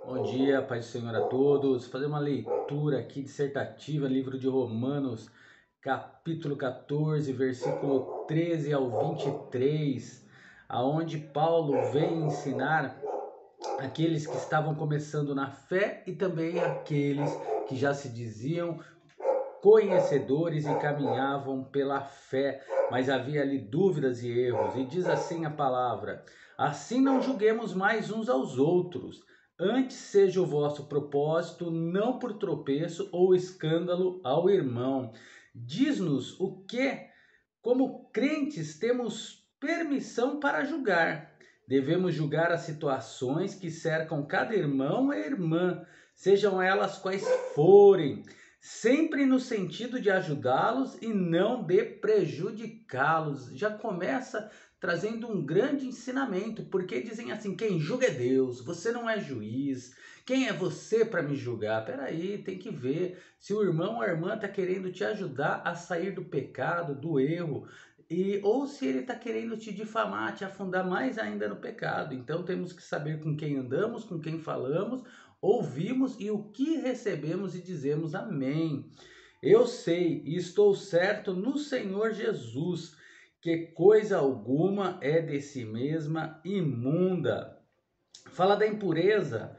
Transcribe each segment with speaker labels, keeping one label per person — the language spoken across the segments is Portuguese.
Speaker 1: Bom dia, paz do Senhor a todos. Fazer uma leitura aqui dissertativa, livro de Romanos, capítulo 14, versículo 13 ao 23, aonde Paulo vem ensinar aqueles que estavam começando na fé e também aqueles que já se diziam conhecedores e caminhavam pela fé, mas havia ali dúvidas e erros. E diz assim a palavra: assim não julguemos mais uns aos outros. Antes seja o vosso propósito não por tropeço ou escândalo ao irmão. Diz-nos o que, como crentes, temos permissão para julgar. Devemos julgar as situações que cercam cada irmão e irmã, sejam elas quais forem, sempre no sentido de ajudá-los e não de prejudicá-los. Já começa trazendo um grande ensinamento, porque dizem assim: quem julga é Deus, você não é juiz. Quem é você para me julgar? Peraí, tem que ver se o irmão ou a irmã está querendo te ajudar a sair do pecado, do erro, ou se ele está querendo te difamar, te afundar mais ainda no pecado. Então temos que saber com quem andamos, com quem falamos, ouvimos e o que recebemos e dizemos amém. Eu sei e estou certo no Senhor Jesus que coisa alguma é de si mesma imunda. Fala da impureza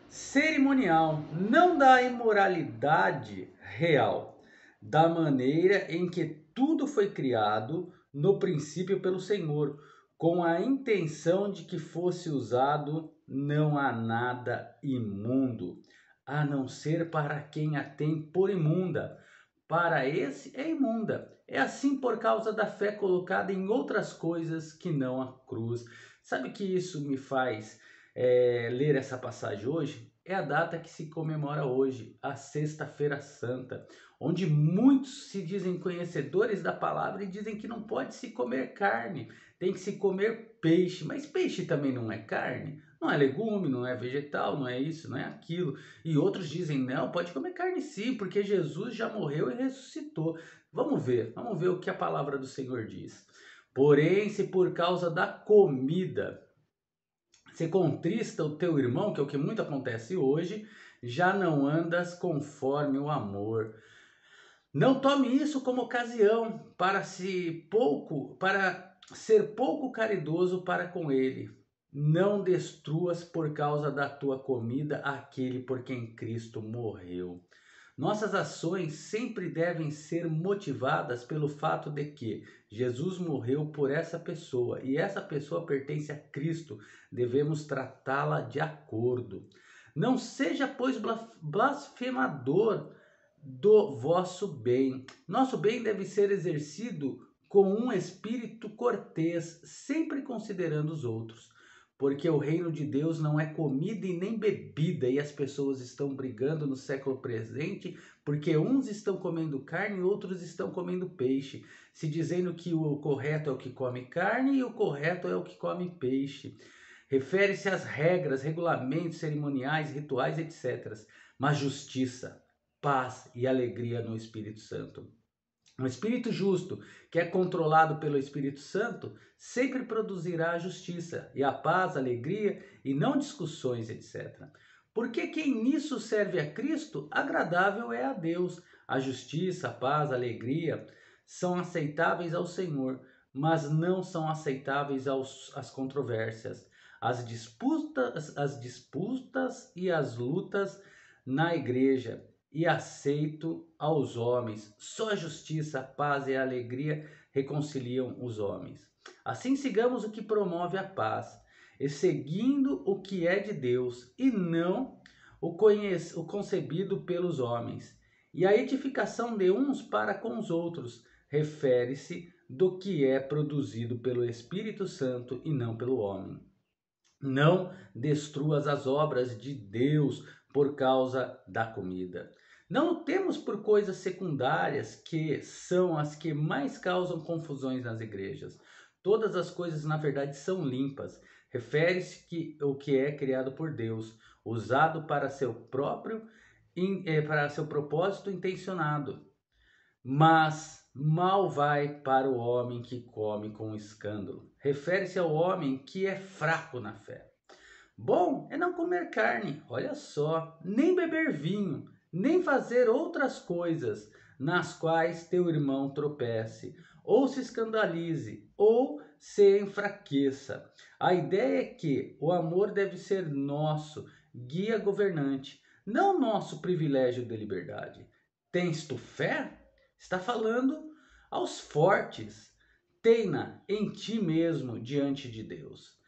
Speaker 1: cerimonial, não da imoralidade real, da maneira em que tudo foi criado no princípio pelo Senhor, com a intenção de que fosse usado. Não há nada imundo, a não ser para quem a tem por imunda. Para esse é imunda. É assim por causa da fé colocada em outras coisas que não a cruz. Sabe o que isso me faz ler essa passagem hoje? É a data que se comemora hoje, a Sexta-feira Santa, onde muitos se dizem conhecedores da palavra e dizem que não pode se comer carne, tem que se comer peixe. Mas peixe também não é carne, não é legume, não é vegetal, não é isso, não é aquilo. E outros dizem, não, pode comer carne sim, porque Jesus já morreu e ressuscitou. Vamos ver o que a palavra do Senhor diz. Porém, se por causa da comida se contrista o teu irmão, que é o que muito acontece hoje, já não andas conforme o amor. Não tome isso como ocasião para ser pouco caridoso para com ele. Não destruas por causa da tua comida aquele por quem Cristo morreu. Nossas ações sempre devem ser motivadas pelo fato de que Jesus morreu por essa pessoa e essa pessoa pertence a Cristo. Devemos tratá-la de acordo. Não seja, pois, blasfemador do vosso bem. Nosso bem deve ser exercido com um espírito cortês, sempre considerando os outros. Porque o reino de Deus não é comida e nem bebida, e as pessoas estão brigando no século presente, porque uns estão comendo carne e outros estão comendo peixe, se dizendo que o correto é o que come carne e o correto é o que come peixe. Refere-se às regras, regulamentos, cerimoniais, rituais, etc. Mas justiça, paz e alegria no Espírito Santo. Um espírito justo, que é controlado pelo Espírito Santo, sempre produzirá a justiça e a paz, a alegria e não discussões, etc. Porque quem nisso serve a Cristo, agradável é a Deus. A justiça, a paz, a alegria são aceitáveis ao Senhor, mas não são aceitáveis às controvérsias, as disputas e as lutas na igreja e aceito aos homens. Só a justiça, a paz e a alegria reconciliam os homens. Assim sigamos o que promove a paz, e seguindo o que é de Deus, e não o concebido pelos homens. E a edificação de uns para com os outros refere-se do que é produzido pelo Espírito Santo e não pelo homem. Não destruas as obras de Deus por causa da comida. Não o temos por coisas secundárias que são as que mais causam confusões nas igrejas. Todas as coisas, na verdade, são limpas. Refere-se que o que é criado por Deus, usado para seu propósito intencionado. Mas mal vai para o homem que come com escândalo. Refere-se ao homem que é fraco na fé. Bom é não comer carne, olha só, nem beber vinho, nem fazer outras coisas nas quais teu irmão tropece, ou se escandalize, ou se enfraqueça. A ideia é que o amor deve ser nosso guia governante, não nosso privilégio de liberdade. Tens tu fé? Está falando aos fortes. Tenha em ti mesmo diante de Deus.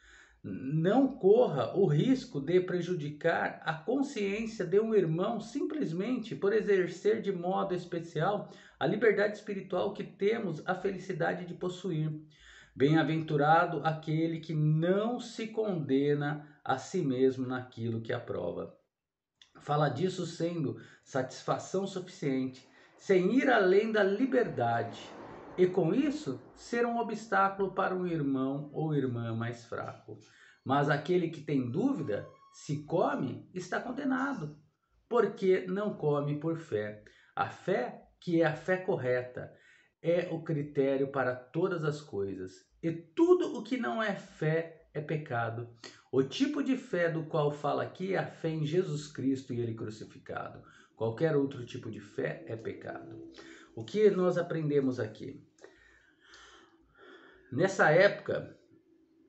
Speaker 1: Não corra o risco de prejudicar a consciência de um irmão simplesmente por exercer de modo especial a liberdade espiritual que temos a felicidade de possuir. Bem-aventurado aquele que não se condena a si mesmo naquilo que aprova. Fala disso sendo satisfação suficiente, sem ir além da liberdade, e com isso ser um obstáculo para um irmão ou irmã mais fraco. Mas aquele que tem dúvida, se come, está condenado, porque não come por fé. A fé, que é a fé correta, é o critério para todas as coisas, e tudo o que não é fé é pecado. O tipo de fé do qual fala aqui é a fé em Jesus Cristo e Ele crucificado. Qualquer outro tipo de fé é pecado. O que nós aprendemos aqui? Nessa época,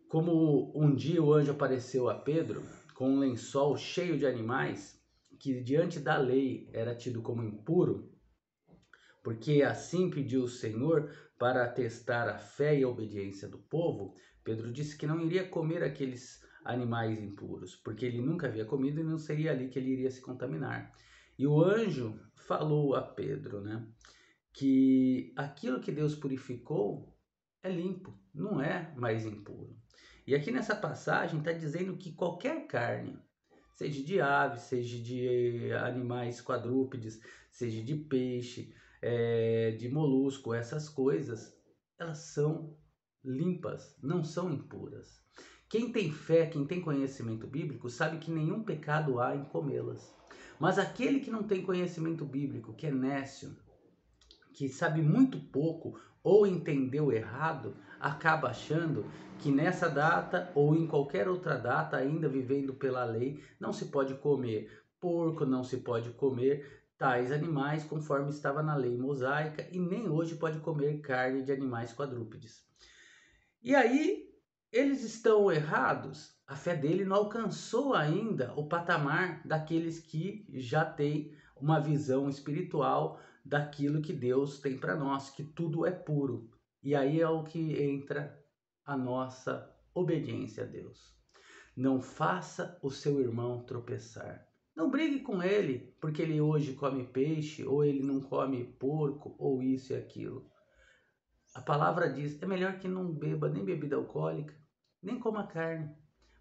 Speaker 1: como um dia o anjo apareceu a Pedro com um lençol cheio de animais, que diante da lei era tido como impuro, porque assim pediu o Senhor para testar a fé e a obediência do povo, Pedro disse que não iria comer aqueles animais impuros, porque ele nunca havia comido e não seria ali que ele iria se contaminar. E o anjo falou a Pedro, né, que aquilo que Deus purificou é limpo, não é mais impuro. E aqui nessa passagem está dizendo que qualquer carne, seja de ave, seja de animais quadrúpedes, seja de peixe, de molusco, essas coisas, elas são limpas, não são impuras. Quem tem fé, quem tem conhecimento bíblico, sabe que nenhum pecado há em comê-las. Mas aquele que não tem conhecimento bíblico, que é nécio, que sabe muito pouco ou entendeu errado, acaba achando que nessa data ou em qualquer outra data, ainda vivendo pela lei, não se pode comer porco, não se pode comer tais animais conforme estava na lei mosaica, e nem hoje pode comer carne de animais quadrúpedes. E aí eles estão errados. A fé dele não alcançou ainda o patamar daqueles que já têm uma visão espiritual daquilo que Deus tem para nós, que tudo é puro. E aí é o que entra a nossa obediência a Deus. Não faça o seu irmão tropeçar. Não brigue com ele porque ele hoje come peixe, ou ele não come porco, ou isso e aquilo. A palavra diz, é melhor que não beba nem bebida alcoólica, nem coma carne,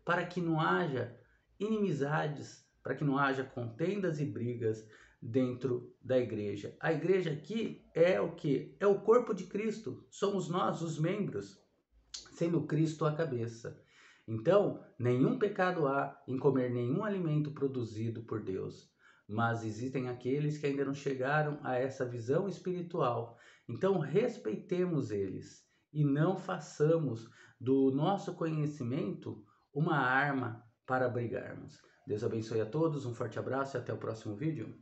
Speaker 1: para que não haja inimizades, para que não haja contendas e brigas dentro da igreja. A igreja aqui é o que? É o corpo de Cristo, somos nós os membros, sendo Cristo a cabeça. Então, nenhum pecado há em comer nenhum alimento produzido por Deus, mas existem aqueles que ainda não chegaram a essa visão espiritual. Então, respeitemos eles e não façamos do nosso conhecimento uma arma para brigarmos. Deus abençoe a todos, um forte abraço e até o próximo vídeo.